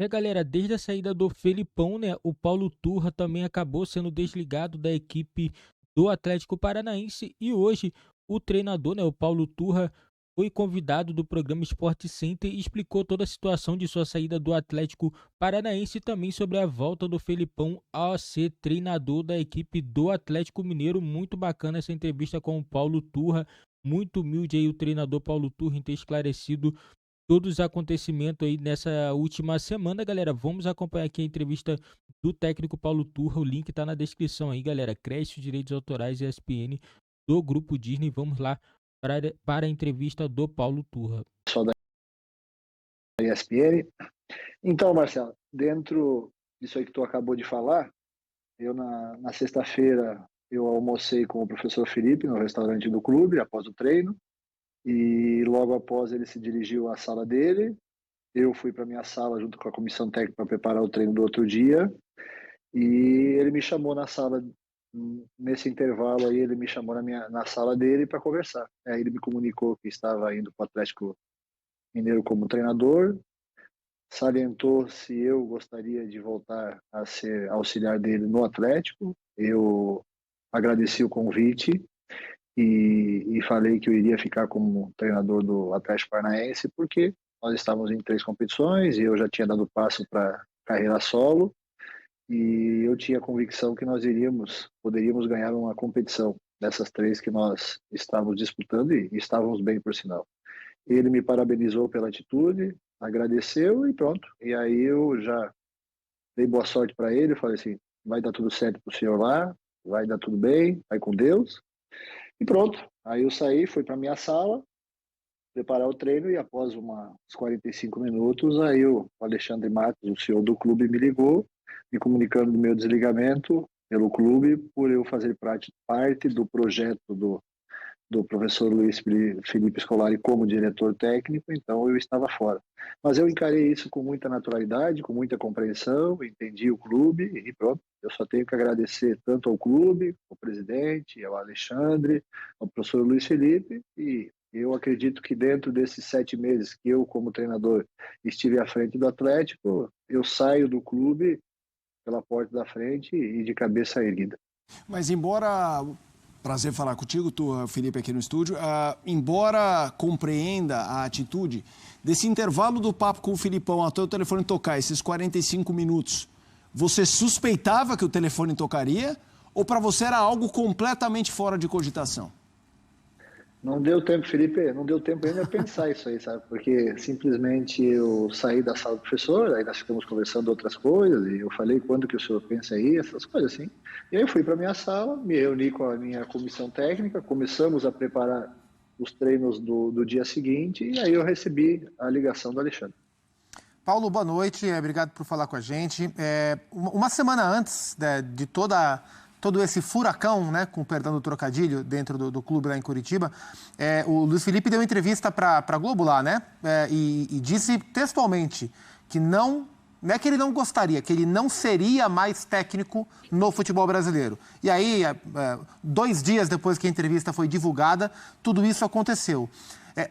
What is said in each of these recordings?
Galera, desde a saída do Felipão, né, o Paulo Turra também acabou sendo desligado da equipe do Atlético Paranaense e hoje o treinador, né, o Paulo Turra, foi convidado do programa Sport Center e explicou toda a situação de sua saída do Atlético Paranaense e também sobre a volta do Felipão a ser treinador da equipe do Atlético Mineiro. Muito bacana essa entrevista com o Paulo Turra, muito humilde aí o treinador Paulo Turra em ter esclarecido todos os acontecimentos aí nessa última semana, galera. Vamos acompanhar aqui a entrevista do técnico Paulo Turra. O link tá na descrição aí, galera. Crédito, direitos autorais e ESPN do Grupo Disney. Vamos lá para a entrevista do Paulo Turra. Pessoal da ESPN. Então, Marcelo, dentro disso aí que tu acabou de falar, eu na sexta-feira eu almocei com o professor Felipe no restaurante do clube após o treino e logo após ele se dirigiu à sala dele. Eu fui para minha sala junto com a comissão técnica para preparar o treino do outro dia e ele me chamou na sala. Nesse intervalo aí ele me chamou na sala dele para conversar. Aí ele me comunicou que estava indo para o Atlético Mineiro como treinador, salientou se eu gostaria de voltar a ser auxiliar dele no Atlético. Eu agradeci o convite e falei que eu iria ficar como treinador do Atlético Paranaense porque nós estávamos em 3 competições e eu já tinha dado passo para carreira solo e eu tinha a convicção que nós poderíamos ganhar uma competição dessas 3 que nós estávamos disputando e estávamos bem, por sinal. Ele me parabenizou pela atitude, agradeceu e pronto. E aí eu já dei boa sorte para ele, falei assim, vai dar tudo certo pro senhor lá, vai dar tudo bem, vai com Deus. E pronto. Aí eu saí, fui para minha sala, preparar o treino e após uns 45 minutos, aí o Alexandre Matos, o CEO do clube, me ligou, me comunicando do meu desligamento pelo clube por eu fazer parte do projeto do professor Luiz Felipe Scolari como diretor técnico, então eu estava fora. Mas eu encarei isso com muita naturalidade, com muita compreensão, entendi o clube e pronto. Eu só tenho que agradecer tanto ao clube, ao presidente, ao Alexandre, ao professor Luiz Felipe e eu acredito que dentro desses 7 meses que eu, como treinador, estive à frente do Atlético, eu saio do clube pela porta da frente e de cabeça erguida. Mas embora, prazer falar contigo, tu, Felipe, aqui no estúdio, embora compreenda a atitude, desse intervalo do papo com o Filipão até o telefone tocar, esses 45 minutos, você suspeitava que o telefone tocaria ou para você era algo completamente fora de cogitação? Não deu tempo, Felipe, não deu tempo ainda a pensar isso aí, sabe? Porque simplesmente eu saí da sala do professor, aí nós ficamos conversando outras coisas, e eu falei quando que o senhor pensa aí, essas coisas assim. E aí eu fui para minha sala, me reuni com a minha comissão técnica, começamos a preparar os treinos do dia seguinte, e aí eu recebi a ligação do Alexandre. Paulo, boa noite, obrigado por falar com a gente. Uma semana antes, né, de todo esse furacão, né, com perdão do trocadilho, dentro do clube lá em Curitiba, o Luiz Felipe deu entrevista para a Globo lá, né, e disse textualmente que não é que ele não gostaria, que ele não seria mais técnico no futebol brasileiro. E aí, 2 dias depois que a entrevista foi divulgada, tudo isso aconteceu.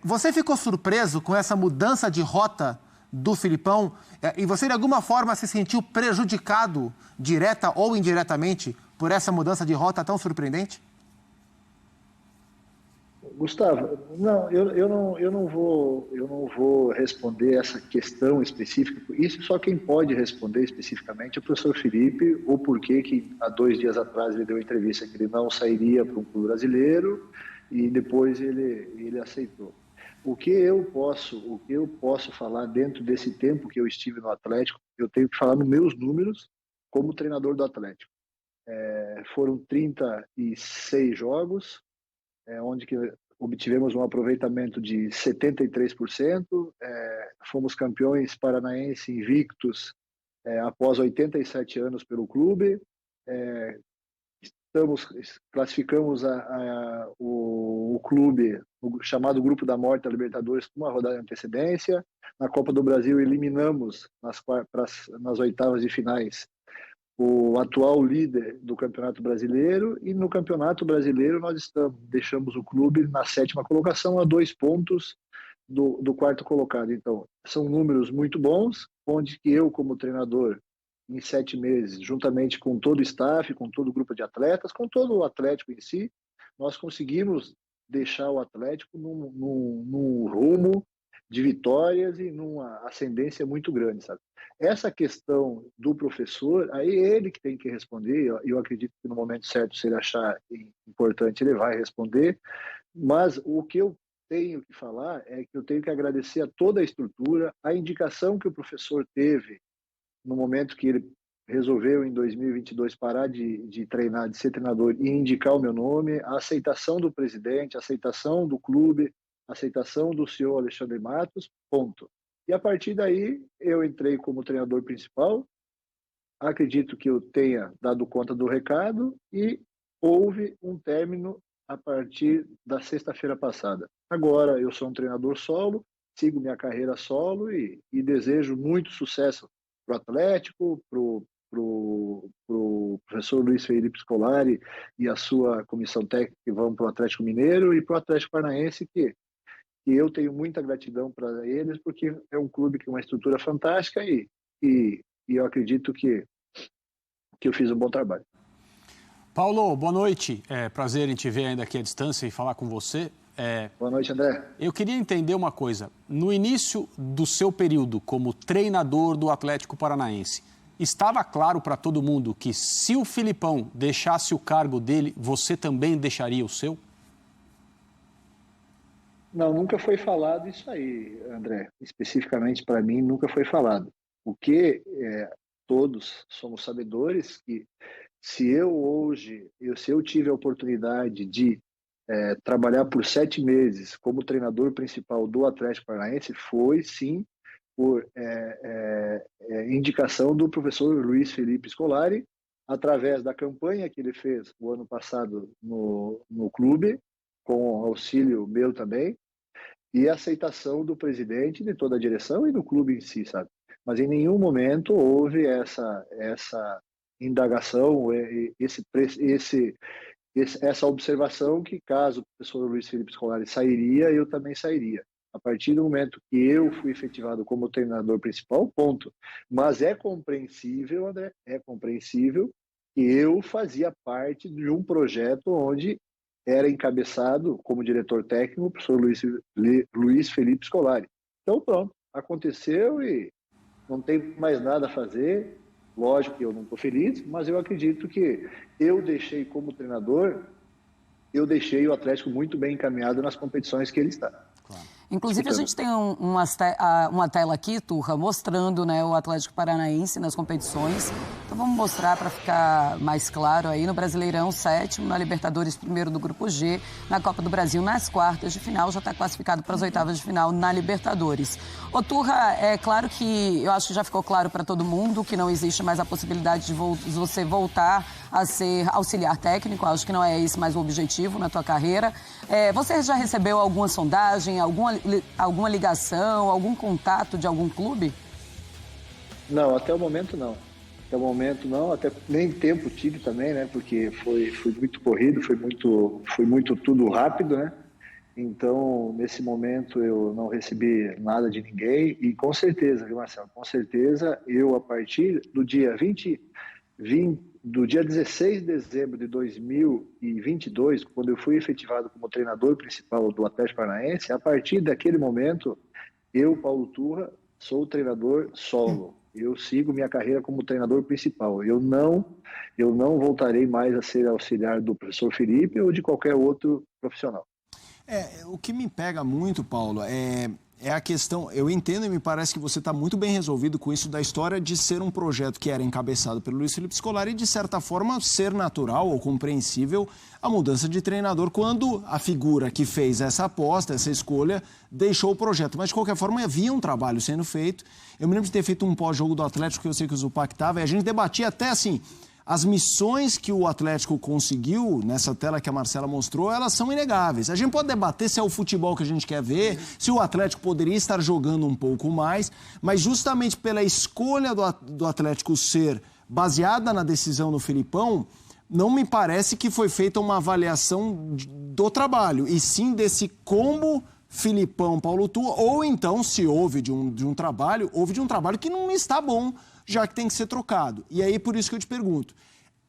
Você ficou surpreso com essa mudança de rota do Filipão? E você, de alguma forma, se sentiu prejudicado, direta ou indiretamente, por essa mudança de rota tão surpreendente? Gustavo, não, eu não vou responder essa questão específica. Isso só quem pode responder especificamente é o professor Felipe, o porquê que há 2 dias atrás ele deu entrevista que ele não sairia para um clube brasileiro e depois ele aceitou. O que eu posso falar dentro desse tempo que eu estive no Atlético, eu tenho que falar nos meus números como treinador do Atlético. Foram 36 jogos, onde que obtivemos um aproveitamento de 73%, fomos campeões paranaense invictos após 87 anos pelo clube, classificamos o clube, o chamado Grupo da Morte da Libertadores, com uma rodada de antecedência. Na Copa do Brasil eliminamos nas oitavas de finais o atual líder do Campeonato Brasileiro, e no Campeonato Brasileiro nós deixamos o clube na 7ª colocação, a 2 pontos do quarto colocado. Então, são números muito bons, onde que eu, como treinador, em 7 meses, juntamente com todo o staff, com todo o grupo de atletas, com todo o Atlético em si, nós conseguimos deixar o Atlético num rumo de vitórias e numa ascendência muito grande, sabe? Essa questão do professor, aí ele que tem que responder, eu acredito que no momento certo, se ele achar importante, ele vai responder, mas o que eu tenho que falar é que eu tenho que agradecer a toda a estrutura, a indicação que o professor teve no momento que ele resolveu em 2022 parar de treinar, de ser treinador e indicar o meu nome, a aceitação do presidente, a aceitação do clube, a aceitação do senhor Alexandre Matos, ponto. E a partir daí eu entrei como treinador principal, acredito que eu tenha dado conta do recado e houve um término a partir da sexta-feira passada. Agora eu sou um treinador solo, sigo minha carreira solo e desejo muito sucesso para o Atlético, para o professor Luiz Felipe Scolari e a sua comissão técnica que vão para o Atlético Mineiro e para o Atlético Paranaense, que eu tenho muita gratidão para eles, porque é um clube que tem uma estrutura fantástica e eu acredito que eu fiz um bom trabalho. Paulo, boa noite. É prazer em te ver ainda aqui à distância e falar com você. Boa noite, André. Eu queria entender uma coisa. No início do seu período como treinador do Atlético Paranaense, estava claro para todo mundo que se o Filipão deixasse o cargo dele, você também deixaria o seu? Não, nunca foi falado isso aí, André. Especificamente para mim, nunca foi falado. O que todos somos sabedores que se eu tive a oportunidade de trabalhar por 7 meses como treinador principal do Atlético Paranaense, foi sim por indicação do professor Luiz Felipe Scolari, através da campanha que ele fez o ano passado no clube, com auxílio meu também, e a aceitação do presidente, de toda a direção e do clube em si, sabe? Mas em nenhum momento houve essa indagação, essa observação que caso o professor Luiz Felipe Scolari sairia, eu também sairia. A partir do momento que eu fui efetivado como treinador principal, ponto. Mas é compreensível, André, é compreensível que eu fazia parte de um projeto onde era encabeçado como diretor técnico o professor Luiz Felipe Scolari. Então pronto, aconteceu e não tem mais nada a fazer. Lógico que eu não estou feliz, mas eu acredito que eu deixei como treinador, eu deixei o Atlético muito bem encaminhado nas competições que ele está. Inclusive, a gente tem uma tela aqui, Turra, mostrando, né, o Atlético Paranaense nas competições. Então vamos mostrar para ficar mais claro aí. No Brasileirão, 7º, na Libertadores, 1º do Grupo G, na Copa do Brasil, nas quartas de final, já está classificado para as oitavas de final na Libertadores. Ô, Turra, é claro que eu acho que já ficou claro para todo mundo que não existe mais a possibilidade de você voltar a ser auxiliar técnico. Acho que não é esse mais o objetivo na tua carreira. Você já recebeu alguma sondagem, alguma ligação, algum contato de algum clube? Não, até o momento não. Até o momento não, até nem tempo tive também, né? Porque foi muito corrido, foi muito tudo rápido, né? Então, nesse momento eu não recebi nada de ninguém e com certeza, viu, Marcelo? Com certeza eu, a partir do dia 16 de dezembro de 2022, quando eu fui efetivado como treinador principal do Atlético Paranaense, a partir daquele momento, eu, Paulo Turra, sou treinador solo. Eu sigo minha carreira como treinador principal. Eu não voltarei mais a ser auxiliar do professor Felipe ou de qualquer outro profissional. O que me pega muito, Paulo, é a questão, eu entendo e me parece que você está muito bem resolvido com isso da história de ser um projeto que era encabeçado pelo Luiz Felipe Scolari e, de certa forma, ser natural ou compreensível a mudança de treinador quando a figura que fez essa aposta, essa escolha, deixou o projeto. Mas, de qualquer forma, havia um trabalho sendo feito. Eu me lembro de ter feito um pós-jogo do Atlético, que eu sei que o Zupac estava, e a gente debatia até assim... As missões que o Atlético conseguiu, nessa tela que a Marcela mostrou, elas são inegáveis. A gente pode debater se é o futebol que a gente quer ver, se o Atlético poderia estar jogando um pouco mais, mas justamente pela escolha do Atlético ser baseada na decisão do Filipão, não me parece que foi feita uma avaliação do trabalho, e sim desse combo Filipão, Paulo Turra, ou então, se houve de um trabalho que não está bom, já que tem que ser trocado. E aí, por isso que eu te pergunto,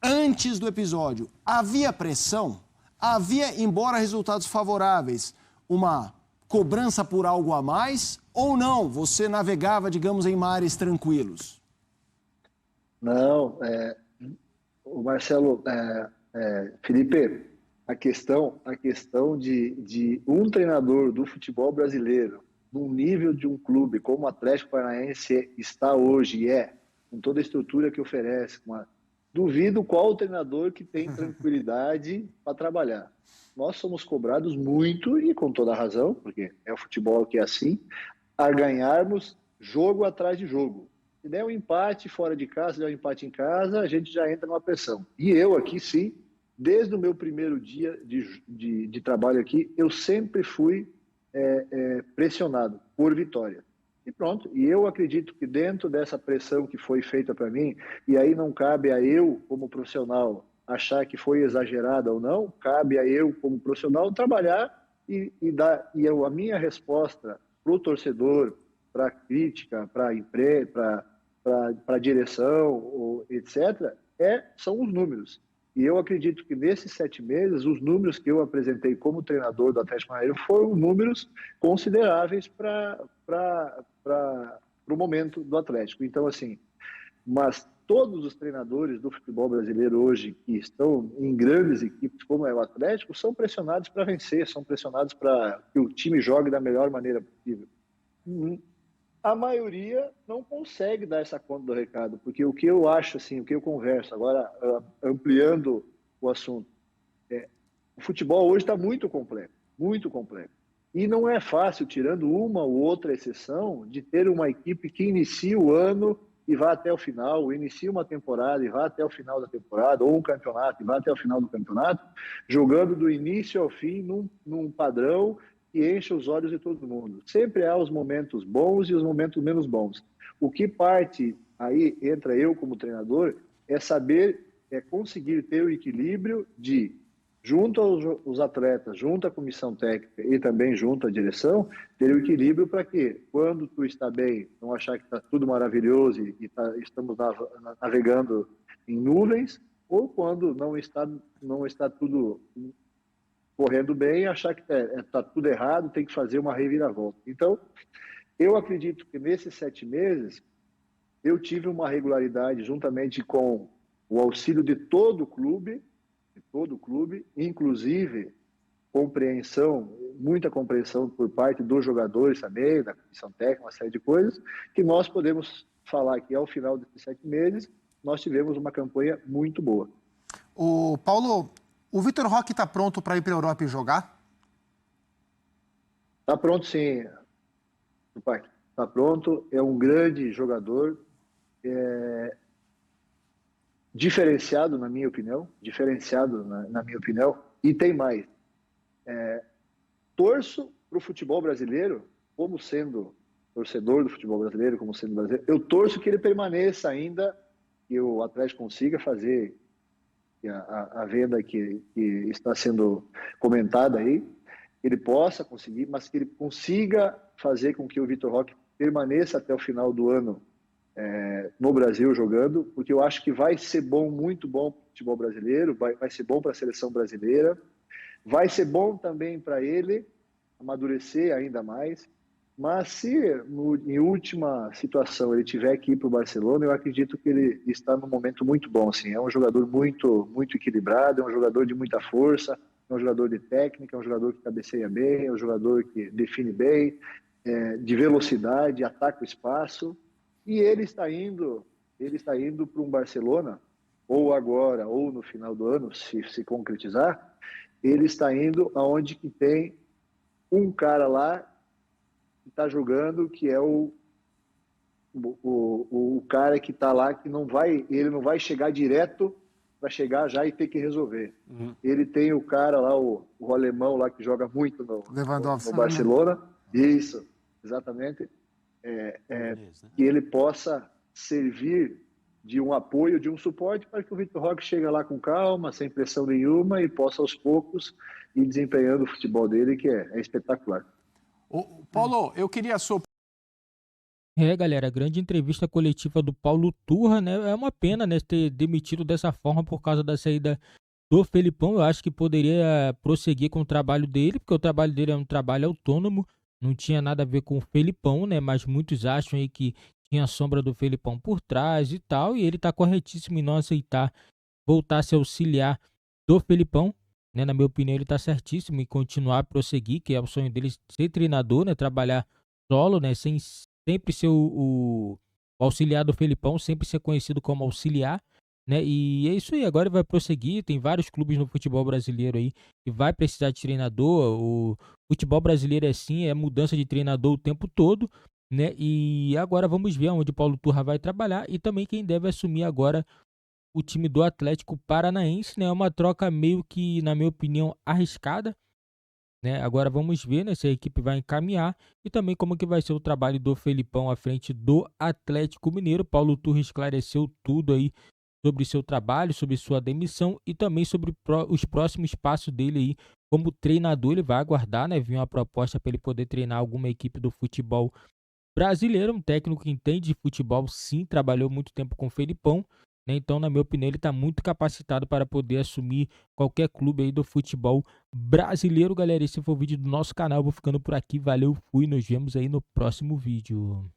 antes do episódio, havia pressão? Havia, embora resultados favoráveis, uma cobrança por algo a mais? Ou não? Você navegava, digamos, em mares tranquilos? Não, o Marcelo, Felipe, a questão de um treinador do futebol brasileiro, num nível de um clube como o Atlético Paranaense está hoje, com toda a estrutura que oferece, duvido qual o treinador que tem tranquilidade para trabalhar. Nós somos cobrados muito, e com toda a razão, porque é o futebol que é assim, a ganharmos jogo atrás de jogo. Se der um empate fora de casa, se der um empate em casa, a gente já entra numa pressão. E eu aqui, sim, desde o meu primeiro dia de trabalho aqui, eu sempre fui pressionado por vitória. E pronto, e eu acredito que dentro dessa pressão que foi feita para mim, e aí não cabe a eu, como profissional, achar que foi exagerada ou não, cabe a eu, como profissional, trabalhar a minha resposta para o torcedor, para a crítica, para a empresa, para a direção, etc., são os números. E eu acredito que nesses 7 meses, os números que eu apresentei como treinador do Atlético Mineiro foram números consideráveis para o momento do Atlético. Então, assim, mas todos os treinadores do futebol brasileiro hoje que estão em grandes equipes como é o Atlético são pressionados para vencer, são pressionados para que o time jogue da melhor maneira possível. A maioria não consegue dar essa conta do recado, porque o que eu acho, assim, o que eu converso, agora ampliando o assunto, o futebol hoje está muito complexo, muito complexo. E não é fácil, tirando uma ou outra exceção, de ter uma equipe que inicia o ano e vá até o final, inicia uma temporada e vá até o final da temporada, ou um campeonato e vá até o final do campeonato, jogando do início ao fim num padrão que enche os olhos de todo mundo. Sempre há os momentos bons e os momentos menos bons. O que parte, aí entra eu como treinador, é conseguir ter o equilíbrio de, junto aos atletas, junto à comissão técnica e também junto à direção, ter o equilíbrio para que, quando tu está bem, não achar que está tudo maravilhoso e estamos navegando em nuvens, ou quando não está tudo correndo bem, achar que está tudo errado, tem que fazer uma reviravolta. Então, eu acredito que nesses 7 meses, eu tive uma regularidade juntamente com o auxílio de todo o clube, inclusive muita compreensão por parte dos jogadores também, da comissão técnica, uma série de coisas, que nós podemos falar que ao final desses 7 meses, nós tivemos uma campanha muito boa. O Paulo, o Vitor Roque está pronto para ir para a Europa e jogar? Está pronto, sim, pai. Está pronto, é um grande jogador, diferenciado na minha opinião, e tem mais. Torço para o futebol brasileiro, como sendo torcedor do futebol brasileiro, como sendo brasileiro, eu torço que ele permaneça ainda, que o Atlético consiga fazer a venda que está sendo comentada aí, ele possa conseguir, mas que ele consiga fazer com que o Vitor Roque permaneça até o final do ano no Brasil jogando, porque eu acho que vai ser bom, muito bom para o futebol brasileiro, vai ser bom para a seleção brasileira, vai ser bom também para ele amadurecer ainda mais, mas se em última situação ele tiver que ir para o Barcelona, eu acredito que ele está num momento muito bom, assim. É um jogador muito, muito equilibrado, é um jogador de muita força, é um jogador de técnica, é um jogador que cabeceia bem, é um jogador que define bem, de velocidade, ataca o espaço, e ele está indo para um Barcelona, ou agora, ou no final do ano, se concretizar, ele está indo aonde que tem um cara lá que está jogando, que é o cara que está lá, que ele não vai chegar direto para chegar já e ter que resolver. Ele tem o cara lá, o alemão lá que joga muito no Barcelona. Isso, exatamente. Que ele possa servir de um apoio, de um suporte para que o Vitor Roque chegue lá com calma, sem pressão nenhuma e possa aos poucos ir desempenhando o futebol dele, que é espetacular. Paulo, eu queria a sua... Galera, a grande entrevista coletiva do Paulo Turra, né? É uma pena, né, ter demitido dessa forma por causa da saída do Felipão. Eu acho que poderia prosseguir com o trabalho dele, porque o trabalho dele é um trabalho autônomo, não tinha nada a ver com o Felipão, né? Mas muitos acham aí que tinha a sombra do Felipão por trás e tal, e ele tá corretíssimo em não aceitar voltar a se auxiliar do Felipão, né? Na minha opinião, ele tá certíssimo em continuar a prosseguir, que é o sonho dele ser treinador, né? Trabalhar solo, né? Sem sempre ser o auxiliar do Felipão, sempre ser conhecido como auxiliar, né? E é isso aí, agora ele vai prosseguir. Tem vários clubes no futebol brasileiro aí que vai precisar de treinador. O futebol brasileiro é assim, é mudança de treinador o tempo todo, né? E agora vamos ver onde o Paulo Turra vai trabalhar e também quem deve assumir agora o time do Atlético Paranaense, né? É uma troca meio que, na minha opinião, arriscada, né? Agora vamos ver, né, se a equipe vai encaminhar e também como que vai ser o trabalho do Felipão à frente do Atlético Mineiro. Paulo Turra esclareceu tudo aí sobre seu trabalho, sobre sua demissão e também sobre os próximos passos dele aí como treinador. Ele vai aguardar, né, vir uma proposta para ele poder treinar alguma equipe do futebol brasileiro. Um técnico que entende de futebol, sim, trabalhou muito tempo com o Felipão, né? Então, na minha opinião, ele está muito capacitado para poder assumir qualquer clube aí do futebol brasileiro. Galera, esse foi o vídeo do nosso canal. Eu vou ficando por aqui. Valeu, fui. Nos vemos aí no próximo vídeo.